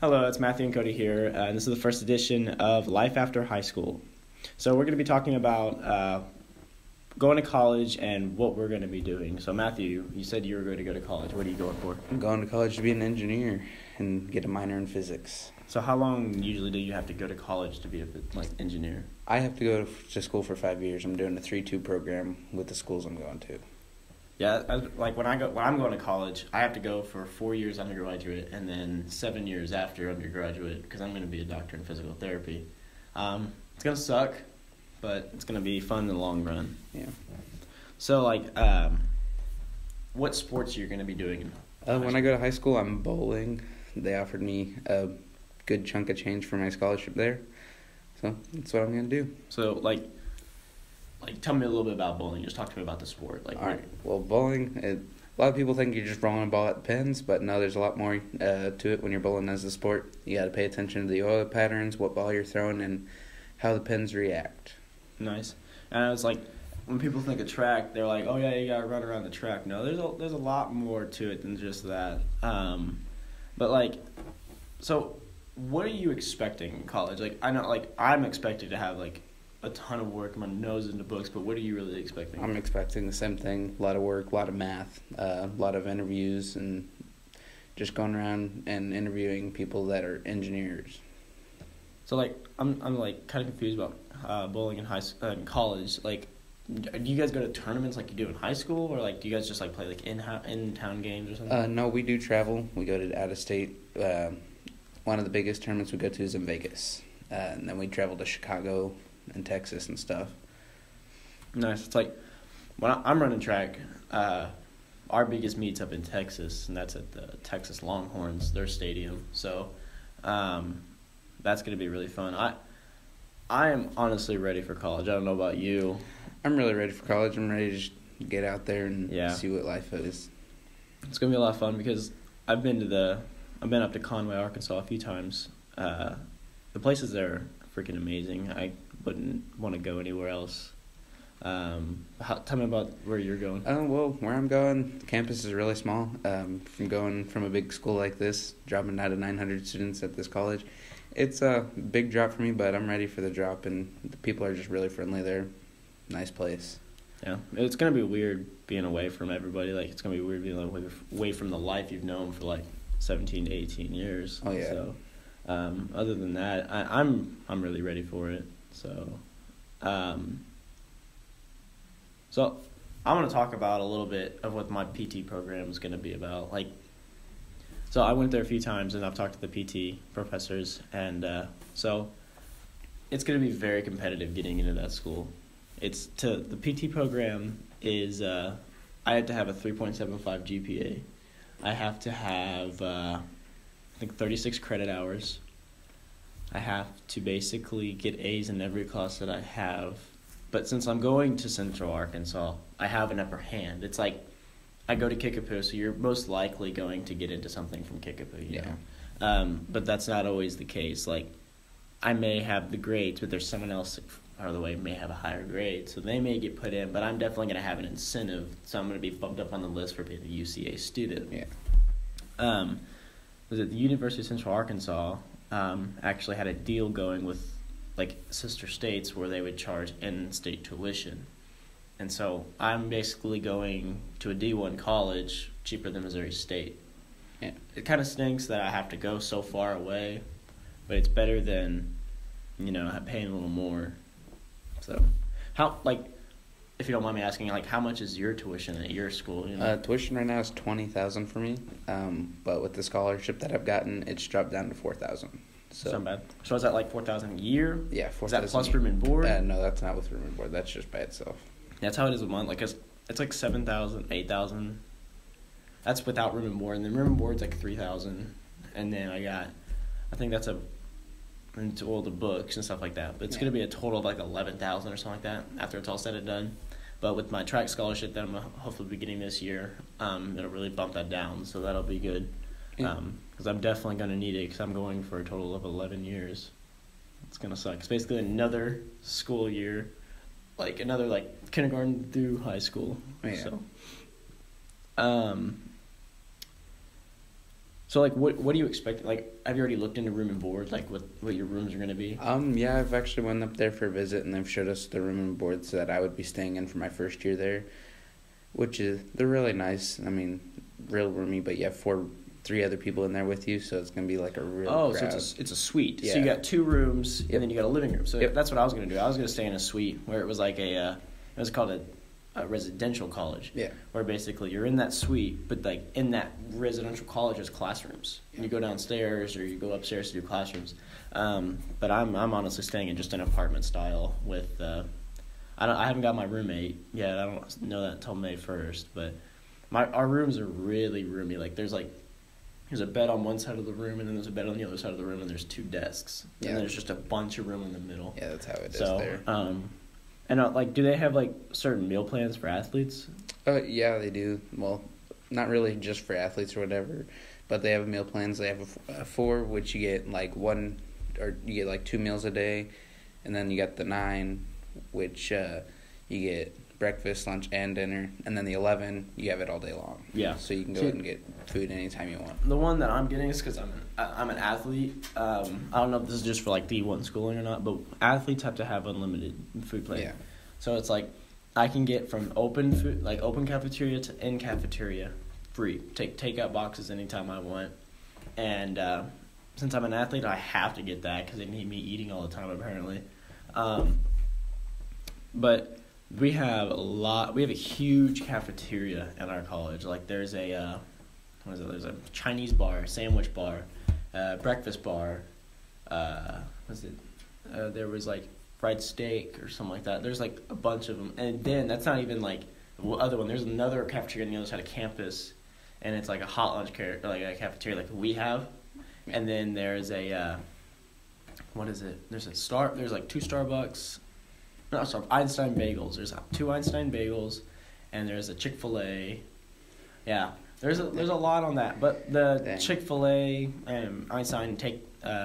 Hello, it's Matthew and Cody here, and this is the first edition of Life After High School. So we're going to be talking about going to college and what we're going to be doing. So Matthew, you said you were going to go to college. What are you going for? I'm going to college to be an engineer and get a minor in physics. So how long usually do you have to go to college to be an engineer? I have to go to school for 5 years. I'm doing a 3-2 program with the schools I'm going to. Yeah, when I'm going to college, I have to go for 4 years undergraduate and then 7 years after undergraduate because I'm going to be a doctor in physical therapy. It's going to suck, but it's going to be fun in the long run. Yeah. So, what sports are you going to be doing? When I go to high school, I'm bowling. They offered me a good chunk of change for my scholarship there. So that's what I'm going to do. So, tell me a little bit about bowling. Just talk to me about the sport. All right. Well, bowling, a lot of people think you're just rolling a ball at the pins, but no, there's a lot more to it when you're bowling as a sport. You got to pay attention to the oil patterns, what ball you're throwing, and how the pins react. Nice. And it's like, when people think of track, they're like, oh, yeah, you got to run around the track. No, there's a lot more to it than just that. So what are you expecting in college? I know, I'm expecting to have, a ton of work, my nose in the books, but what are you really expecting? I'm expecting the same thing, a lot of work, a lot of math, a lot of interviews, and just going around and interviewing people that are engineers. So, I'm kind of confused about bowling in college. Do you guys go to tournaments like you do in high school, or, do you guys just, play, in-town games or something? No, we do travel. We go to out-of-state. One of the biggest tournaments we go to is in Vegas. And then we travel to Chicago and Texas and stuff. Nice. It's when I'm running track, our biggest meet's up in Texas, and that's at the Texas Longhorns, their stadium. So that's going to be really fun. I am honestly ready for college. I don't know about you. I'm really ready for college. I'm ready to just get out there and see what life is. It's going to be a lot of fun because I've been up to Conway, Arkansas a few times. The places there are freaking amazing. I wouldn't want to go anywhere else. Tell me about where you're going. Well, where I'm going, the campus is really small. From going from a big school like this, dropping out of 900 students at this college, it's a big drop for me, but I'm ready for the drop, and the people are just really friendly there. Nice place. Yeah, it's going to be weird being away from everybody. It's going to be weird being away from the life you've known for 17 to 18 years. Oh, yeah. So, other than that, I'm really ready for it. So I want to talk about a little bit of what my PT program is going to be about. So I went there a few times, and I've talked to the PT professors, and so it's going to be very competitive getting into that school. The PT program is I have to have a 3.75 GPA. I have to have I think 36 credit hours. I have to basically get A's in every class that I have. But since I'm going to Central Arkansas, I have an upper hand. It's I go to Kickapoo, so you're most likely going to get into something from Kickapoo, you know. But that's not always the case. I may have the grades, but there's someone else out of the way may have a higher grade, so they may get put in, but I'm definitely going to have an incentive, so I'm going to be bumped up on the list for being a UCA student. Yeah. The University of Central Arkansas actually had a deal going with sister states where they would charge in-state tuition. And so I'm basically going to a D1 college cheaper than Missouri State. Yeah. It kind of stinks that I have to go so far away, but it's better than, paying a little more. So how, if you don't mind me asking, how much is your tuition at your school? Tuition right now is $20,000 for me, but with the scholarship that I've gotten, it's dropped down to $4,000. So not bad. So is that $4,000 a year? Yeah, $4,000. Is that plus room and board? No, that's not with room and board. That's just by itself. That's how it is a month. It's $7,000, $8,000. That's without room and board, and then room and board's $3,000, and then I think that's into all the books and stuff like that. But it's going to be a total of $11,000 or something like that after it's all said and done. But with my track scholarship that I'm hopefully be getting this year, it'll really bump that down, so that'll be good. Because I'm definitely going to need it because I'm going for a total of 11 years. It's going to suck. It's basically another school year, another kindergarten through high school. Yeah. So, So, like, what do you expect? Like, have you already looked into room and board, like, what your rooms are going to be? Yeah, I've actually went up there for a visit, and they've showed us the room and boards that I would be staying in for my first year there, they're really nice. I mean, real roomy, but you have three other people in there with you, so it's going to be like a real crowd. So it's a suite. Yeah. So you got 2 rooms, Yep. and then you got a living room. So Yep. that's what I was going to do. I was going to stay in a suite where it was like it was called a residential college. Yeah. Where basically you're in that suite, but like in that residential college is classrooms. And you go downstairs or you go upstairs to do classrooms. But I'm honestly staying in just an apartment style with I haven't got my roommate yet. I don't know that until May 1st, but our rooms are really roomy. Like there's a bed on one side of the room, and then there's a bed on the other side of the room, and there's 2 desks. Yeah. And there's just a bunch of room in the middle. Yeah, that's how it is So, there. and like, do they have like certain meal plans for athletes? Yeah, they do. Well, not really just for athletes or whatever, but they have meal plans. They have a 4, which you get like 2 meals a day, and then you got the 9, which you get breakfast, lunch, and dinner, and then the 11, you have it all day long. Yeah. So you can go and get food anytime you want. The one that I'm getting is because I'm an athlete. I don't know if this is just for like D1 schooling or not, but athletes have to have unlimited food plate. Yeah. So it's like I can get from open food, like open cafeteria to in cafeteria, free. Take out boxes anytime I want, and since I'm an athlete, I have to get that because they need me eating all the time apparently. But we have a huge cafeteria at our college. Like there's a there's a Chinese bar, sandwich bar, breakfast bar, there was like fried steak or something like that. There's like a bunch of them. And then that's not even like the other one. There's another cafeteria on the other side of campus, and it's like a hot lunch like a cafeteria like we have. And then there's a there's like 2 Starbucks. No, sorry, Einstein Bagels. There's 2 Einstein Bagels, and there's a Chick-fil-A. Yeah, there's a lot on that. But the Chick-fil-A and Einstein take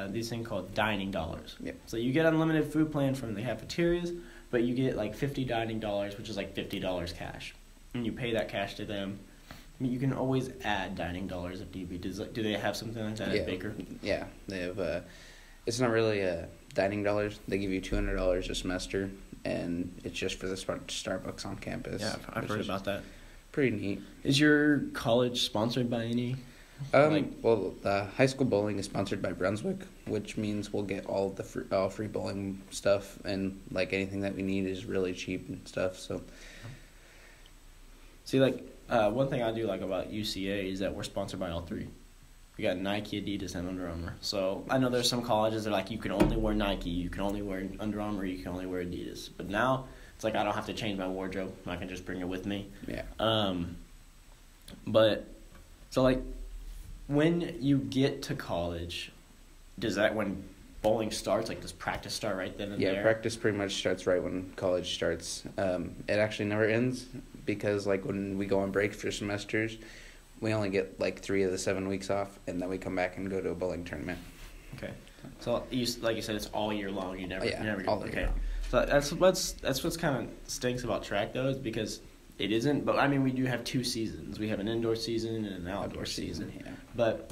these things called dining dollars. Yep. So you get unlimited food plan from the cafeterias, but you get like $50 dining dollars, which is like $50 cash, and you pay that cash to them. I mean, you can always add dining dollars if need be. Do they have something like that at Baker? Yeah, they have. It's not really dining dollars. They give you $200 a semester, and it's just for the Starbucks on campus. Yeah, I've heard about that. Pretty neat. Is your college sponsored by any? Well, high school bowling is sponsored by Brunswick, which means we'll get all the free bowling stuff, and like anything that we need is really cheap and stuff. So, see, like one thing I do like about UCA is that we're sponsored by all 3. We got Nike, Adidas, and Under Armour. So I know there's some colleges that are like you can only wear Nike, you can only wear Under Armour, you can only wear Adidas. But now it's like I don't have to change my wardrobe. I can just bring it with me. Yeah. But so like when you get to college, does that when bowling starts? Like does practice start right then and there? Yeah, practice pretty much starts right when college starts. It actually never ends because like when we go on break for semesters, we only get like 3 of the 7 weeks off, and then we come back and go to a bowling tournament. Okay, so like you said, it's all year long. You never all year long. So that's what's kind of stinks about track though, is because it isn't. But I mean, we do have 2 seasons. We have an indoor season and an outdoor season. Yeah. But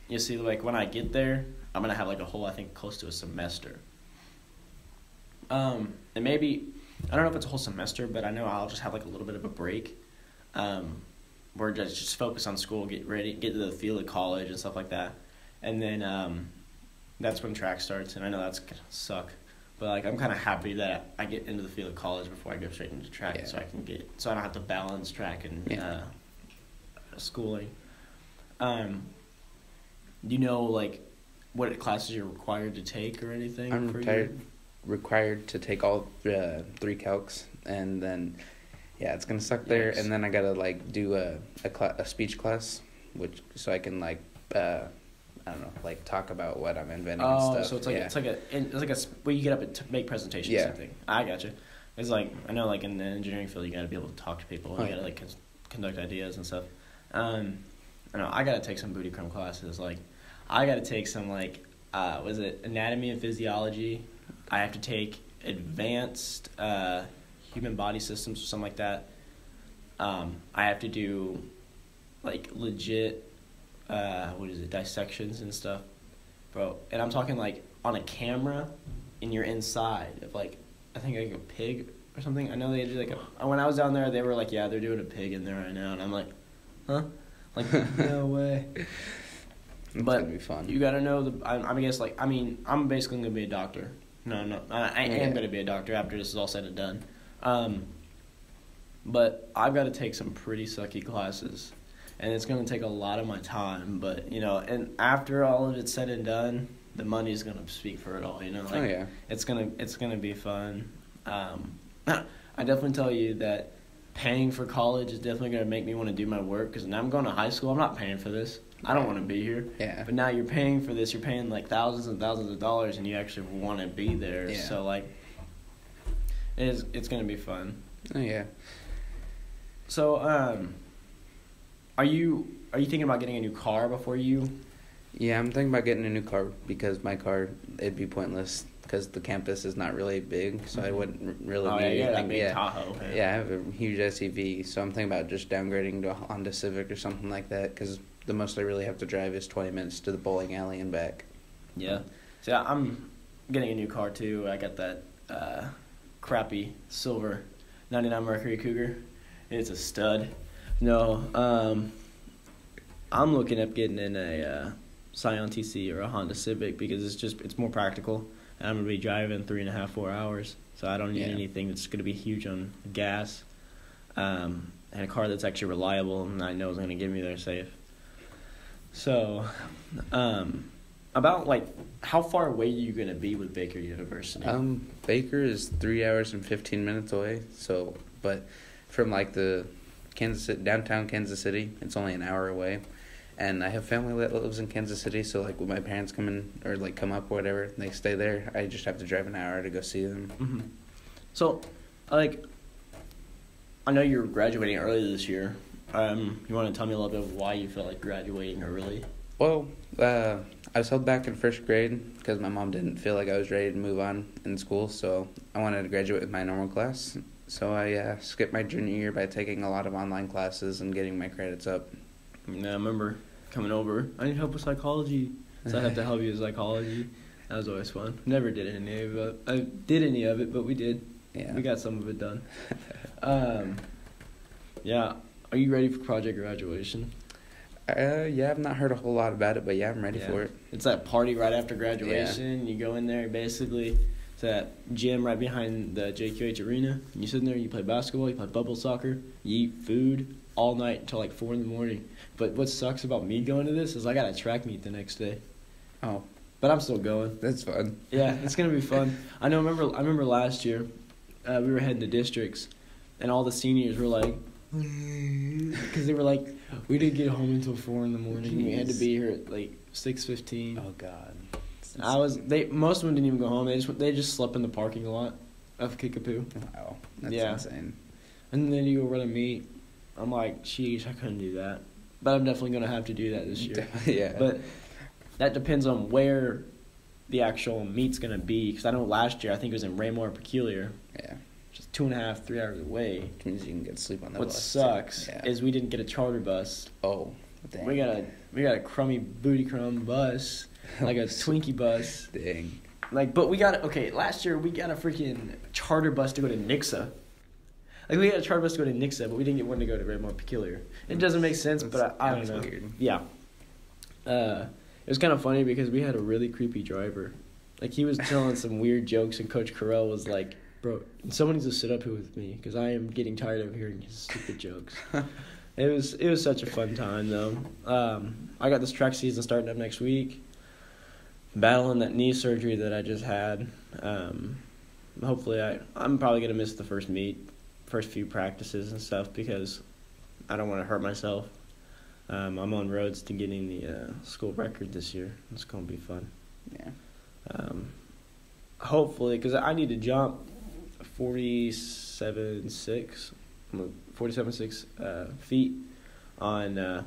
you see, like when I get there, I'm gonna have like a whole, I think, close to a semester. And maybe I don't know if it's a whole semester, but I know I'll just have like a little bit of a break. We're just focus on school, get ready, get to the field of college and stuff like that, and then that's when track starts. And I know that's gonna suck, but like I'm kind of happy that I get into the field of college before I go straight into track, so I don't have to balance track and schooling. Do you know like what classes you're required to take or anything? I'm required to take all 3 calcs, and then. Yeah, it's gonna suck there, and then I gotta like do a speech class, so I can like I don't know, like talk about what I'm inventing and stuff. So it's like a where you get up and make presentations. Yeah. Something. I gotcha. It's like I know like in the engineering field you gotta be able to talk to people. You gotta like conduct ideas and stuff. I know I gotta take some booty crumb classes. Like I gotta take some like was it anatomy and physiology? I have to take advanced human body systems or something like that. I have to do like legit dissections and stuff, bro. And I'm talking like on a camera, and you're inside of like, I think like a pig or something. I know they did like when I was down there, they were like, yeah, they're doing a pig in there right now, and I'm like, huh? Like, no way. It's But gonna be fun. you gotta know I guess like I'm basically gonna be a doctor. No, I am gonna be a doctor after this is all said and done. But I've got to take some pretty sucky classes, and it's gonna take a lot of my time. But and after all of it's said and done, the money's gonna speak for it all. Like, it's gonna be fun. I definitely tell you that paying for college is definitely gonna make me want to do my work, because now I'm going to high school. I'm not paying for this. I don't want to be here. Yeah. But now you're paying for this. You're paying like thousands and thousands of dollars, and you actually want to be there. Yeah. So like, it's gonna be fun. Oh yeah. So are you thinking about getting a new car before you? Yeah, I'm thinking about getting a new car, because my car, it'd be pointless because the campus is not really big, so I wouldn't really Oh be yeah, you got that anything. big Yeah. Tahoe. Yeah, I have a huge SUV, so I'm thinking about just downgrading to a Honda Civic or something like that, because the most I really have to drive is 20 minutes to the bowling alley and back. Yeah. So I'm getting a new car too. I got that crappy silver 99 Mercury Cougar. It's a stud. No, I'm looking at getting in a Scion TC or a Honda Civic, because it's more practical. And I'm gonna be driving 3.5-4 hours, so I don't need anything that's gonna be huge on gas, and a car that's actually reliable and I know is gonna get me there safe. So, about like how far away are you gonna be with Baker University? Baker is 3 hours and 15 minutes away. So, but from like the downtown Kansas City, it's only an hour away. And I have family that lives in Kansas City, so like when my parents come in or like come up or whatever, they stay there. I just have to drive an hour to go see them. Mm-hmm. So, like, I know you're graduating early this year. You want to tell me a little bit of why you felt like graduating early? Well, I was held back in first grade because my mom didn't feel like I was ready to move on in school, so I wanted to graduate with my normal class. So I skipped my junior year by taking a lot of online classes and getting my credits up. Yeah, I remember coming over. I need help with psychology, so I have to help you with psychology. That was always fun. Never did any of it. I did any of it, but we did. Yeah. We got some of it done. Yeah. Are you ready for project graduation? Yeah, I've not heard a whole lot about it, but yeah, I'm ready for it. It's that party right after graduation. You go in there, basically, to that gym right behind the JQH arena. And you sit in there, you play basketball, you play bubble soccer, you eat food all night until like 4 a.m. But what sucks about me going to this is I got a track meet the next day. Oh. But I'm still going. That's fun. Yeah, it's going to be fun. I remember last year, we were heading to districts, and all the seniors were like, because they were like, we didn't get home until 4 a.m. We had to be here at like 6:15. Oh God. Most of them didn't even go home. They just slept in the parking lot of Kickapoo. Wow, that's insane. And then you go run a meet. I'm like, sheesh, I couldn't do that. But I'm definitely gonna have to do that this year. Yeah. But that depends on where the actual meet's gonna be. Because I know last year I think it was in Raymore Peculiar. Yeah. Just 2.5, 3 hours away. Which means you can get sleep on the bus. What sucks is we didn't get a charter bus. Oh, dang. We got a crummy booty crumb bus, like a Twinkie bus. Dang. But last year we got a freaking charter bus to go to Nixa. Like, we had a charter bus to go to Nixa, but we didn't get one to go to Raymore Peculiar. It doesn't make sense, but I don't know. Weird. Yeah. It was kind of funny because we had a really creepy driver. Like, he was telling some weird jokes, and Coach Carell was like, bro, someone needs to sit up here with me because I am getting tired of hearing his stupid jokes. It was such a fun time, though. I got this track season starting up next week. Battling that knee surgery that I just had. Hopefully, I'm probably going to miss the first few practices and stuff because I don't want to hurt myself. I'm on roads to getting the school record this year. It's going to be fun. Yeah. Hopefully, because I need to jump 47.6 feet on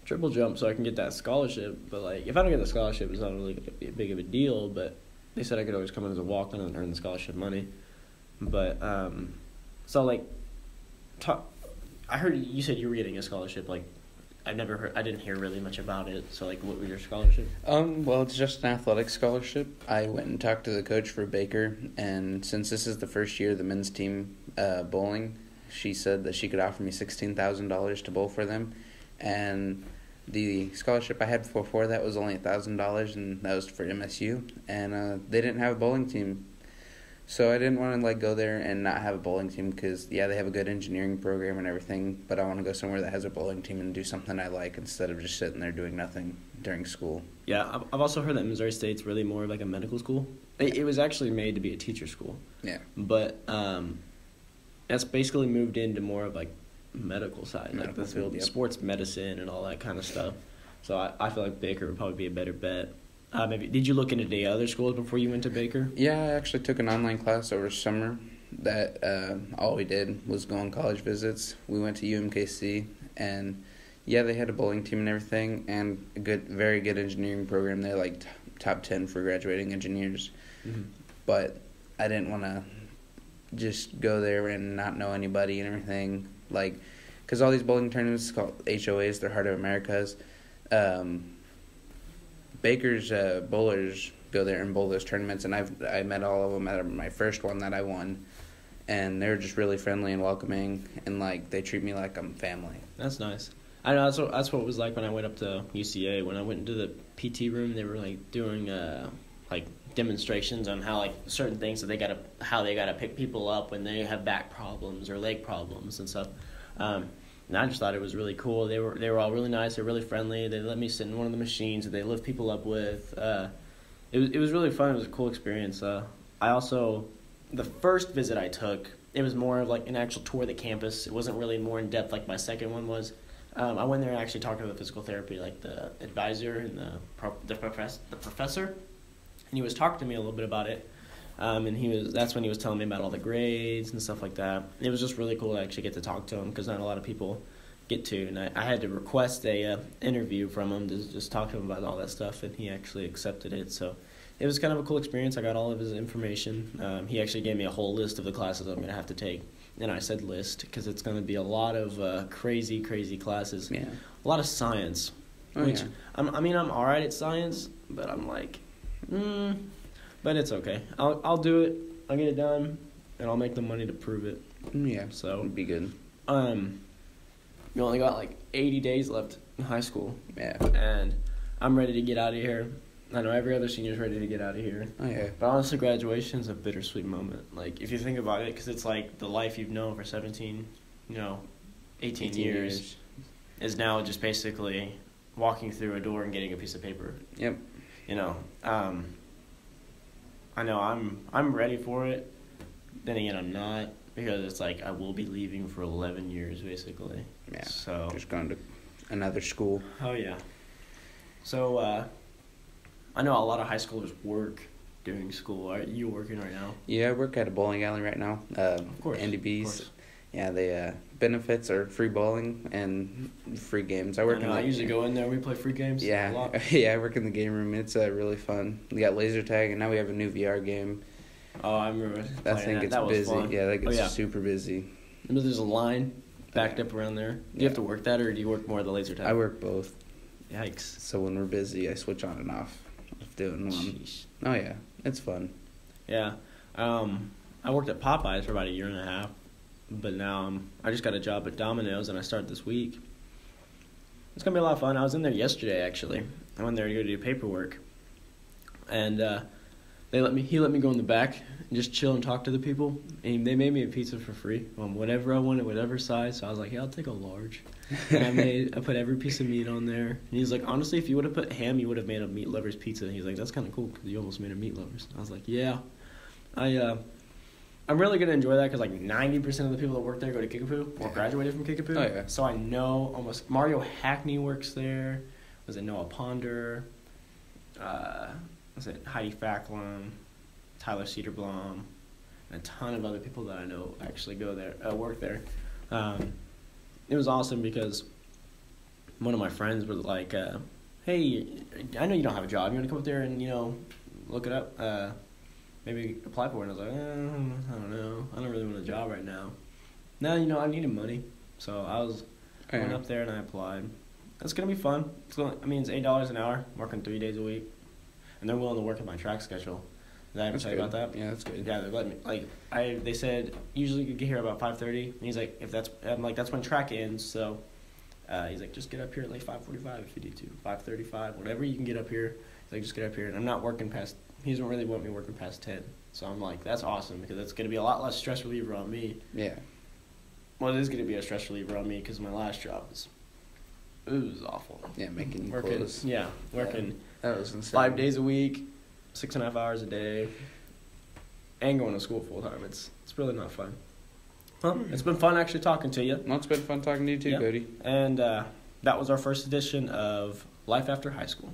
triple jump so I can get that scholarship. But, like, if I don't get the scholarship, it's not really going to be a big of a deal. But they said I could always come in as a walk-on and earn the scholarship money. But, so, like, I heard you said you were getting a scholarship, like, I didn't hear really much about it. So like, what was your scholarship? Well, it's just an athletic scholarship. I went and talked to the coach for Baker, and since this is the first year of the men's team bowling, she said that she could offer me $16,000 to bowl for them, and the scholarship I had before that was only $1,000, and that was for MSU, and they didn't have a bowling team. So I didn't want to go there and not have a bowling team because, yeah, they have a good engineering program and everything, but I want to go somewhere that has a bowling team and do something I like instead of just sitting there doing nothing during school. Yeah, I've also heard that Missouri State's really more like a medical school. It was actually made to be a teacher school. Yeah. But that's basically moved into more of like medical side, like the field, yep. Sports medicine and all that kind of stuff. So I feel like Baker would probably be a better bet. Maybe did you look into the other schools before you went to Baker? Yeah, I actually took an online class over summer that all we did was go on college visits. We went to UMKC, and yeah, they had a bowling team and everything, and a very good engineering program. They're like top 10 for graduating engineers. Mm-hmm. But I didn't want to just go there and not know anybody and everything, because all these bowling tournaments called HOAs, they're Heart of Americas. Baker's bowlers go there and bowl those tournaments, and I met all of them at my first one that I won, and they're just really friendly and welcoming, and they treat me like I'm family. That's nice. I know that's what it was like when I went up to UCA. When I went into the PT room, they were doing demonstrations on how certain things that how they gotta pick people up when they have back problems or leg problems and stuff. And I just thought it was really cool. They were all really nice. They were really friendly. They let me sit in one of the machines that they lift people up with. It was really fun. It was a cool experience. I also, the first visit I took, it was more of an actual tour of the campus. It wasn't really more in depth like my second one was. I went there and actually talked to the physical therapy, the advisor and the professor, and he was talking to me a little bit about it. And that's when he was telling me about all the grades and stuff like that. It was just really cool to actually get to talk to him because not a lot of people get to. And I had to request a interview from him to just talk to him about all that stuff, and he actually accepted it. So it was kind of a cool experience. I got all of his information. He actually gave me a whole list of the classes I'm going to have to take. And I said list because it's going to be a lot of crazy classes. Yeah. A lot of science. Yeah. I'm all right at science, but I'm but it's okay. I'll do it. I'll get it done, and I'll make the money to prove it. Yeah, so it'd be good. You only got 80 days left in high school. Yeah. And I'm ready to get out of here. I know every other senior's ready to get out of here. Oh yeah. But honestly, graduation's a bittersweet moment. If you think about it, because it's the life you've known for 18 years is now just basically walking through a door and getting a piece of paper. Yep. I know I'm ready for it. Then again, I'm not because it's I will be leaving for 11 years basically. Yeah. So just going to another school. Oh yeah. So I know a lot of high schoolers work during school. Are you working right now? Yeah, I work at a bowling alley right now. Of course. Andy B's. Of course. Yeah, the benefits are free bowling and free games. I usually go in there. We play free games. Yeah, a lot. Yeah. I work in the game room. It's really fun. We got laser tag, and now we have a new VR game. Oh, I remember. That thing gets busy. Fun. Yeah, that gets super busy. Remember, there's a line backed up around there. Do you have to work that, or do you work more of the laser tag? I work both. Yikes! So when we're busy, I switch on and off of doing one. Sheesh. Oh yeah, it's fun. Yeah, I worked at Popeyes for about a year and a half. But now I just got a job at Dominos, and I start this week. It's going to be a lot of fun. I was in there yesterday, actually. I went there to go do paperwork. And he let me go in the back and just chill and talk to the people. And they made me a pizza for free, whatever I wanted, whatever size. So I was like, yeah, I'll take a large. And I put every piece of meat on there. And he's like, honestly, if you would have put ham, you would have made a meat lover's pizza. And he's like, that's kind of cool because you almost made a meat lover's. I was like, yeah. I'm really going to enjoy that because 90% of the people that work there go to Kickapoo or graduated from Kickapoo. Oh, yeah. So I know almost Mario Hackney works there. Was it Noah Ponder? Was it Heidi Facklin? Tyler Cedarblom? And a ton of other people that I know actually go there, work there. It was awesome because one of my friends was like, hey, I know you don't have a job. You want to come up there and, look it up? Maybe apply for it. And I was like, I don't know. I don't really want a job right now. No, I needed money. So I went up there and I applied. It's gonna be fun. It's $8 an hour, working 3 days a week, and they're willing to work at my track schedule. Did I ever tell you about that? Yeah, that's good. Yeah, they're letting me. They said usually you get here about 5:30. And he's like, I'm like, that's when track ends. So, he's like, just get up here at like 5:45 if you need to, 5:35, whatever you can get up here. He's like, just get up here, and I'm not working past. He doesn't really want me working past 10. So I'm like, that's awesome because it's gonna be a lot less stress reliever on me. Yeah. Well, it is gonna be a stress reliever on me because my last job was awful. Yeah, making working. clothes. Yeah, working That was insane. 5 days a week, 6.5 hours a day, and going to school full time. It's really not fun. Well, it's been fun actually talking to you. Well, it's been fun talking to you too, Yep. Cody. And that was our first edition of Life After High School.